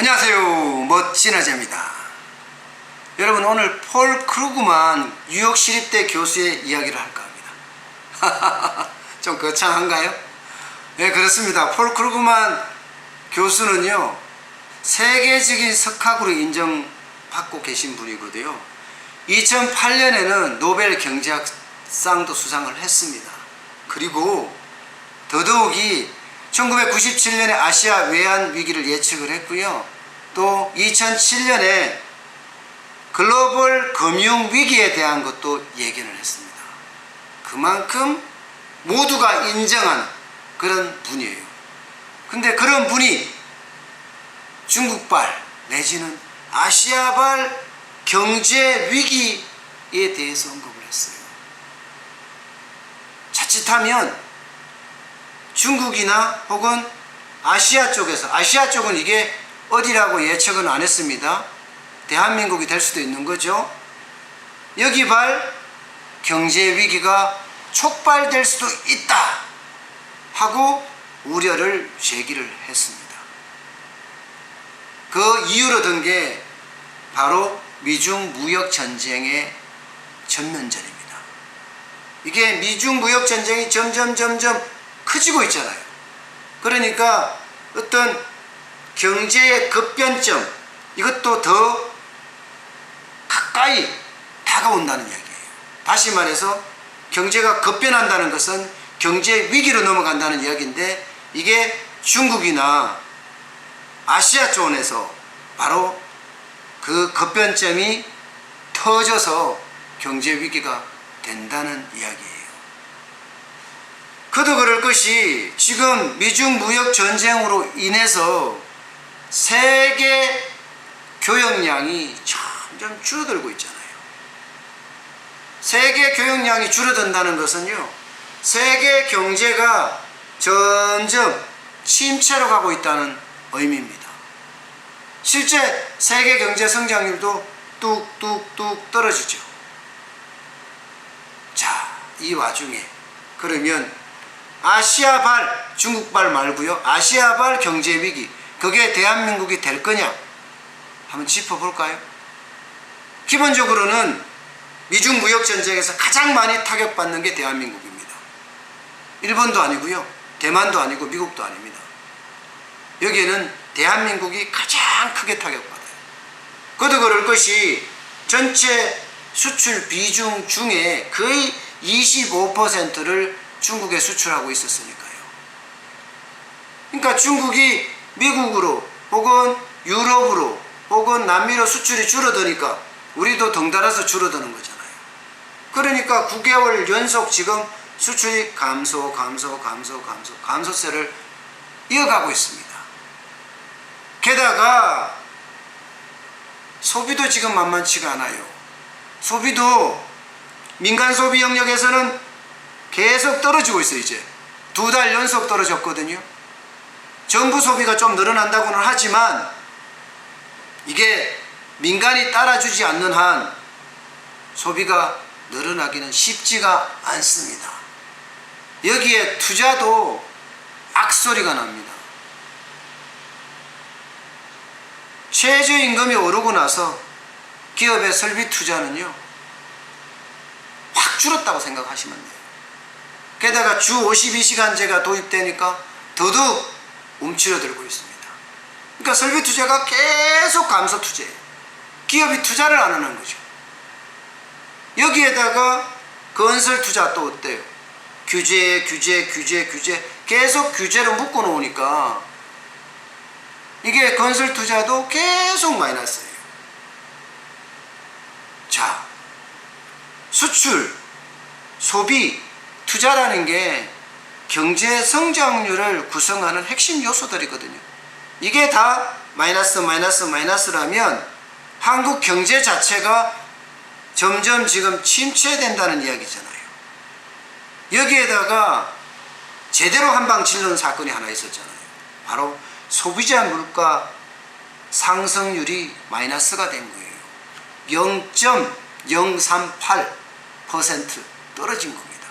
안녕하세요, 멋진 아재입니다. 여러분, 오늘 폴 크루그만 뉴욕 시립대 교수의 이야기를 할까 합니다. 좀 거창한가요? 네, 그렇습니다. 폴 크루그만 교수는요, 세계적인 석학으로 인정받고 계신 분이거든요. 2008년에는 노벨 경제학상도 수상을 했습니다. 그리고 더더욱이 1997년에 아시아 외환 위기를 예측을 했고요. 또 2007년에 글로벌 금융 위기에 대한 것도 예견을 했습니다. 그만큼 모두가 인정한 그런 분이에요. 근데 그런 분이 중국발 내지는 아시아발 경제 위기에 대해서 언급을 했어요. 자칫하면 중국이나 혹은 아시아 쪽에서, 아시아 쪽은 이게 어디라고 예측은 안 했습니다. 대한민국이 될 수도 있는 거죠. 여기 발 경제 위기가 촉발될 수도 있다 하고 우려를 제기를 했습니다. 그 이유로 든 게 바로 미중 무역 전쟁의 전면전입니다. 이게 미중 무역 전쟁이 점점 커지고 있잖아요. 그러니까 어떤 경제의 급변점, 이것도 더 가까이 다가온다는 이야기예요. 다시 말해서 경제가 급변한다는 것은 경제 위기로 넘어간다는 이야기인데, 이게 중국이나 아시아 쪽에서 바로 그 급변점이 터져서 경제 위기가 된다는 이야기예요. 그도 그럴 것이 지금 미중 무역 전쟁으로 인해서 세계 교역량이 점점 줄어들고 있잖아요. 세계 교역량이 줄어든다는 것은요, 세계 경제가 점점 침체로 가고 있다는 의미입니다. 실제 세계 경제 성장률도 뚝뚝뚝 떨어지죠. 자, 이 와중에 그러면 아시아발, 중국발 말고요, 아시아발 경제위기, 그게 대한민국이 될 거냐 한번 짚어볼까요? 기본적으로는 미중 무역전쟁에서 가장 많이 타격받는 게 대한민국입니다. 일본도 아니고요, 대만도 아니고 미국도 아닙니다. 여기에는 대한민국이 가장 크게 타격받아요. 그도 그럴 것이 전체 수출 비중 중에 거의 25%를 중국에 수출하고 있었으니까요. 그러니까 중국이 미국으로 혹은 유럽으로 혹은 남미로 수출이 줄어드니까 우리도 덩달아서 줄어드는 거잖아요. 그러니까 9개월 연속 지금 수출이 감소세를 이어가고 있습니다. 게다가 소비도 지금 만만치가 않아요. 소비도 민간 소비 영역에서는 계속 떨어지고 있어요. 이제 2달 연속 떨어졌거든요. 정부 소비가 좀 늘어난다고는 하지만 이게 민간이 따라주지 않는 한 소비가 늘어나기는 쉽지가 않습니다. 여기에 투자도 악소리가 납니다. 최저임금이 오르고 나서 기업의 설비 투자는요, 확 줄었다고 생각하시면 돼요. 게다가 주 52시간제가 도입되니까 더더욱 움츠러들고 있습니다. 그러니까 설비 투자가 계속 감소 투자예요. 기업이 투자를 안 하는 거죠. 여기에다가 건설 투자 또 어때요? 규제 계속 규제로 묶어 놓으니까 이게 건설 투자도 계속 마이너스예요. 자, 수출, 소비, 투자라는 게 경제 성장률을 구성하는 핵심 요소들이거든요. 이게 다 마이너스라면 한국 경제 자체가 점점 지금 침체된다는 이야기잖아요. 여기에다가 제대로 한방 질러는 사건이 하나 있었잖아요. 바로 소비자 물가 상승률이 마이너스가 된 거예요. 0.038% 떨어진 겁니다.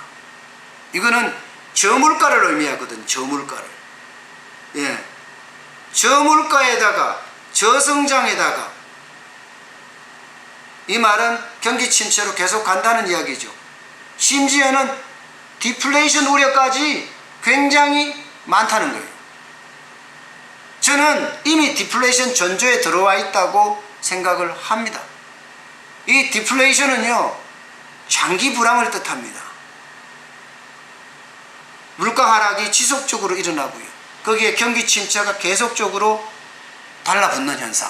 이거는 저물가를 의미하거든. 저물가를. 예. 저물가에다가 저성장에다가 이 말은 경기 침체로 계속 간다는 이야기죠. 심지어는 디플레이션 우려까지 굉장히 많다는 거예요. 저는 이미 디플레이션 전조에 들어와 있다고 생각을 합니다. 이 디플레이션은요, 장기 불황을 뜻합니다. 물가 하락이 지속적으로 일어나고요, 거기에 경기 침체가 계속적으로 달라붙는 현상.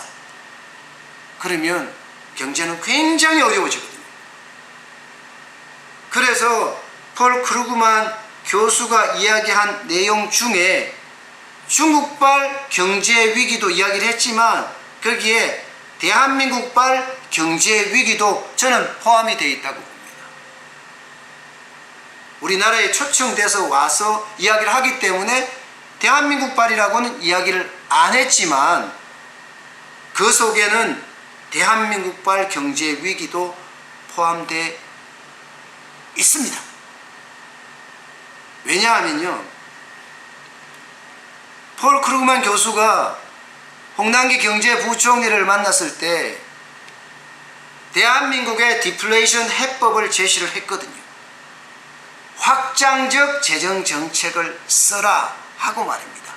그러면 경제는 굉장히 어려워지거든요. 그래서 폴 크루그만 교수가 이야기한 내용 중에 중국발 경제 위기도 이야기를 했지만 거기에 대한민국발 경제 위기도 저는 포함이 되어 있다고 봅니다. 우리나라에 초청돼서 와서 이야기를 하기 때문에 대한민국발이라고는 이야기를 안 했지만 그 속에는 대한민국발 경제 위기도 포함되어 있습니다. 왜냐하면요, 폴 크루그만 교수가 홍남기 경제부총리를 만났을 때 대한민국의 디플레이션 해법을 제시를 했거든요. 확장적 재정정책을 써라 하고 말입니다.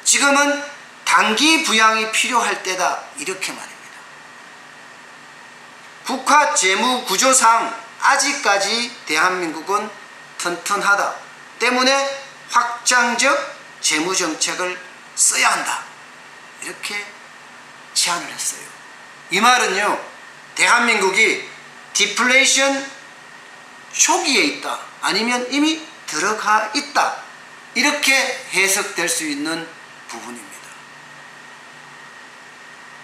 지금은 단기 부양이 필요할 때다, 이렇게 말입니다. 국가 재무 구조상 아직까지 대한민국은 튼튼하다 때문에 확장적 재무정책을 써야 한다, 이렇게 제안을 했어요. 이 말은요, 대한민국이 디플레이션 초기에 있다, 아니면 이미 들어가 있다, 이렇게 해석될 수 있는 부분입니다.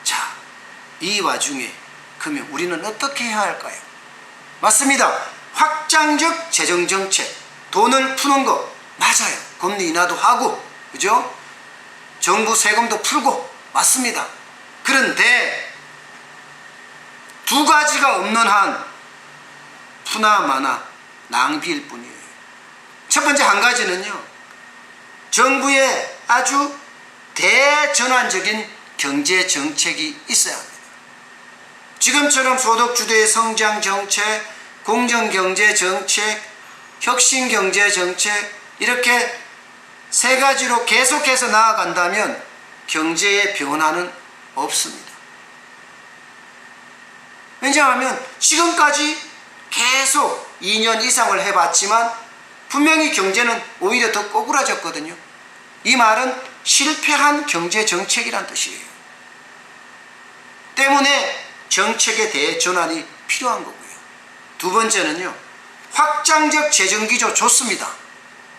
자, 이 와중에 그러면 우리는 어떻게 해야 할까요? 맞습니다. 확장적 재정정책, 돈을 푸는 거 맞아요. 금리 인하도 하고, 그죠? 정부 세금도 풀고, 맞습니다. 그런데 두 가지가 없는 한 푸나 마나 낭비일 뿐이에요. 첫 번째 한 가지는요, 정부의 아주 대전환적인 경제 정책이 있어야 합니다. 지금처럼 소득주도의 성장 정책, 공정경제 정책, 혁신경제 정책, 이렇게 세 가지로 계속해서 나아간다면 경제의 변화는 없습니다. 왜냐하면 지금까지 계속 2년 이상을 해봤지만 분명히 경제는 오히려 더 꼬꾸라졌거든요. 이 말은 실패한 경제 정책이란 뜻이에요. 때문에 정책에 대해 전환이 필요한 거고요. 두 번째는요, 확장적 재정기조 좋습니다.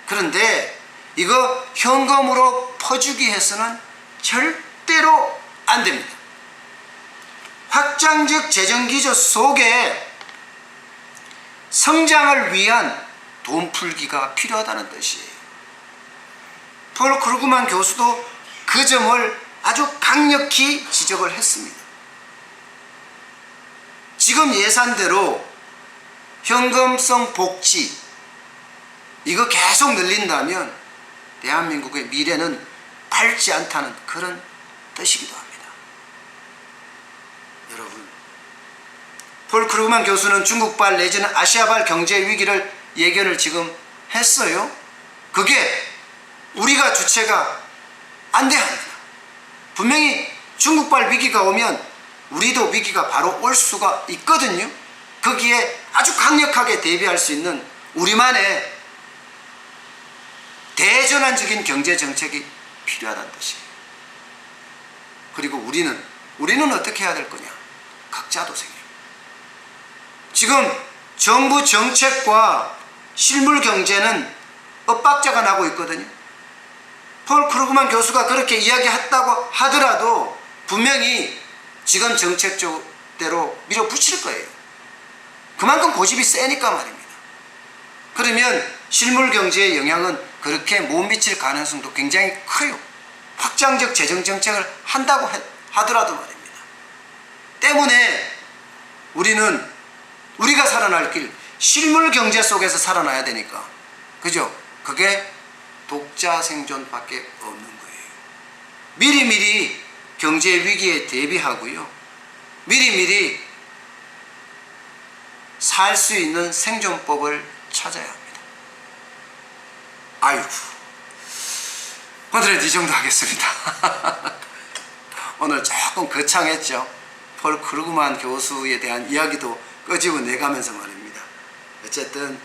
그런데 이거 현금으로 퍼주기 해서는 절대로 안 됩니다. 확장적 재정기조 속에 성장을 위한 돈 풀기가 필요하다는 뜻이에요. 폴 크루그만 교수도 그 점을 아주 강력히 지적을 했습니다. 지금 예산대로 현금성 복지, 이거 계속 늘린다면 대한민국의 미래는 밝지 않다는 그런 뜻이기도 합니다. 여러분, 폴 크루그만 교수는 중국발 내지는 아시아발 경제 위기를 예견을 지금 했어요. 그게 우리가 주체가 안 돼야 합니다. 분명히 중국발 위기가 오면 우리도 위기가 바로 올 수가 있거든요. 거기에 아주 강력하게 대비할 수 있는 우리만의 대전환적인 경제 정책이 필요하다는 뜻이에요. 그리고 우리는 어떻게 해야 될 거냐? 각자 도생이에요. 지금 정부 정책과 실물 경제는 엇박자가 나고 있거든요. 폴 크루그만 교수가 그렇게 이야기했다고 하더라도 분명히 지금 정책대로 밀어붙일 거예요. 그만큼 고집이 세니까 말입니다. 그러면 실물 경제의 영향은 그렇게 못 미칠 가능성도 굉장히 커요. 확장적 재정 정책을 한다고 하더라도 말입니다. 때문에 우리가 살아날 길, 실물 경제 속에서 살아나야 되니까, 그죠? 그게 독자 생존밖에 없는 거예요. 미리미리 경제 위기에 대비하고요. 미리미리 살 수 있는 생존법을 찾아야 합니다. 아이고, 오늘은 이 정도 하겠습니다. 오늘 조금 거창했죠. 폴 크루그만 교수에 대한 이야기도 끄집어내가면서 말입니다. 어쨌든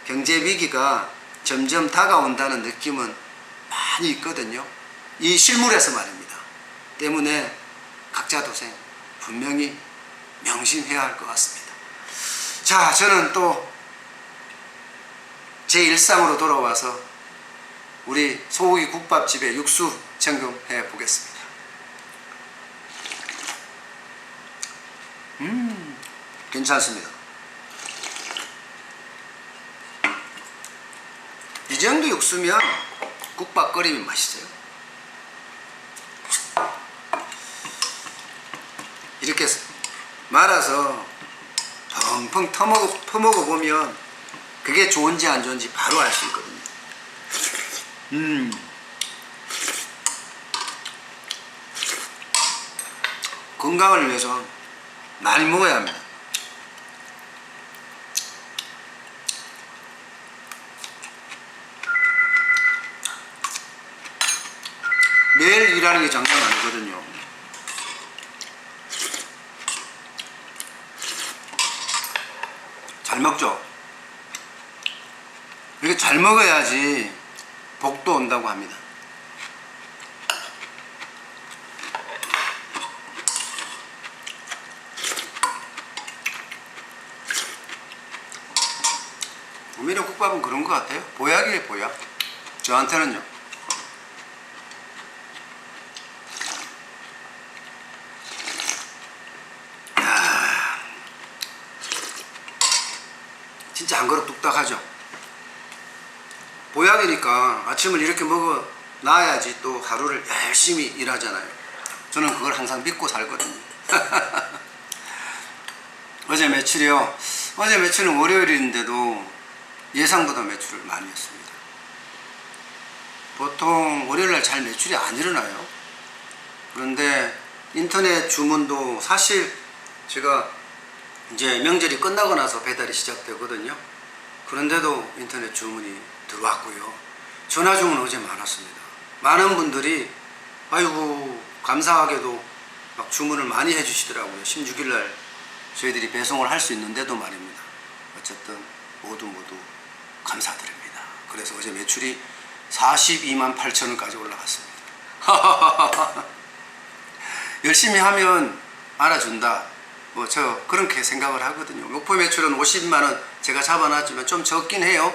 경제 위기가 점점 다가온다는 느낌은 많이 있거든요. 이 실물에서 말입니다. 때문에 각자 도생 분명히 명심해야 할 것 같습니다. 자, 저는 또 제 일상으로 돌아와서 우리 소고기 국밥집의 육수 점검해 보겠습니다. 괜찮습니다. 이 정도 육수면 국밥 끓이면 맛있어요. 이렇게 말아서 펑펑 퍼먹어 보면 그게 좋은지 안 좋은지 바로 알 수 있거든요. 건강을 위해서 많이 먹어야 합니다. 매일 일하는 게 장난 아니거든요. 잘 먹죠? 이렇게 잘 먹어야지 복도 온다고 합니다. 오히려 국밥은 그런 것 같아요. 보약이에요, 보약. 저한테는요. 이야, 진짜 한 그릇 뚝딱하죠. 보약이니까 아침을 이렇게 먹어 놔야지 또 하루를 열심히 일하잖아요. 저는 그걸 항상 믿고 살거든요. 어제 매출이요. 어제 매출은 월요일인데도 예상보다 매출을 많이 했습니다. 보통 월요일날 잘 매출이 안 일어나요. 그런데 인터넷 주문도 사실 제가 이제 명절이 끝나고 나서 배달이 시작되거든요. 그런데도 인터넷 주문이 들어왔고요. 전화 주문 어제 많았습니다. 많은 분들이 아이고 감사하게도 막 주문을 많이 해주시더라고요. 16일날 저희들이 배송을 할 수 있는데도 말입니다. 어쨌든 모두 감사드립니다. 그래서 어제 매출이 42만 8천 원까지 올라갔습니다. 열심히 하면 알아준다. 뭐 저 그렇게 생각을 하거든요. 목표 매출은 50만 원 제가 잡아놨지만 좀 적긴 해요.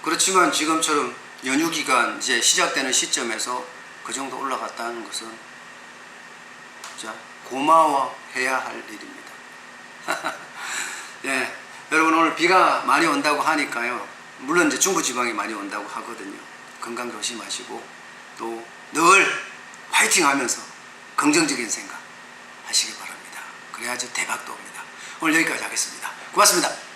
그렇지만 지금처럼 연휴 기간 이제 시작되는 시점에서 그 정도 올라갔다는 것은 진짜 고마워해야 할 일입니다. 예, 여러분 오늘 비가 많이 온다고 하니까요. 물론 이제 중부지방이 많이 온다고 하거든요. 건강 조심하시고 또 늘 화이팅하면서 긍정적인 생각 하시기 바랍니다. 그래야지 대박도 옵니다. 오늘 여기까지 하겠습니다. 고맙습니다.